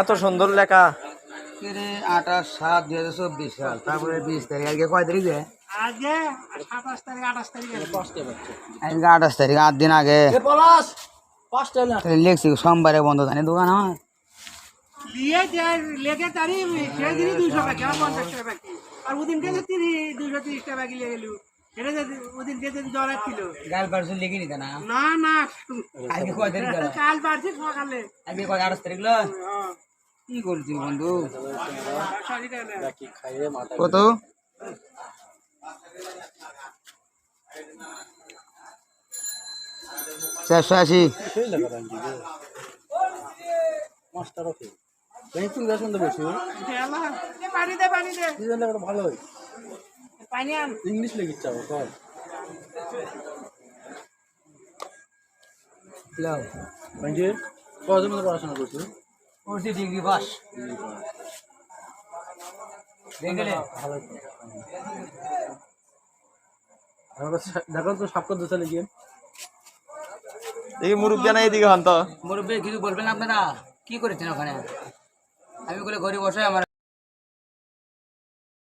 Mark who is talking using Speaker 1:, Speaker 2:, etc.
Speaker 1: এত সুন্দর লেখা
Speaker 2: 28/7/2024 সাল, তারপরে 20 তারিখ, আজকে কয় তারিখ?
Speaker 3: আজকে 27 তারিখ 28 তারিখ
Speaker 2: আজকে 28 তারিখ, 8 দিন আগে লিখছি সোমবারে বন্ধ জানি দোকান হয়।
Speaker 3: দিয়ে লেগে তারি সেই দিনই 200 টাকা 50 টাকা বাকি, আর ওদিনকে যে 230 টাকা বাকি লেগে গেল। এটা যে ওদিনকে যে জ্বর ছিল
Speaker 2: গাল পারছো লিখে নিতে না।
Speaker 3: না না,
Speaker 2: আজকে কয় তারিখ?
Speaker 3: কাল পারছি সকালে।
Speaker 2: আজকে কয় 28 তারিখ লো? কি করছিস বন্ধু? কত? চারশো আশি।
Speaker 1: ইংলিশ লেগে যাবো কজন পড়াশোনা করছো?
Speaker 2: করছি ডিগ্রি পাস।
Speaker 1: দেখো তো সাপ করতে চলে গিয়ে
Speaker 4: দেখি মুরব্বী না এদিকে হন তো
Speaker 2: মুরব্বী কিছু বলবেন আপনারা? কি করেছেন ওখানে? আমি বলে ঘরে বসে আমার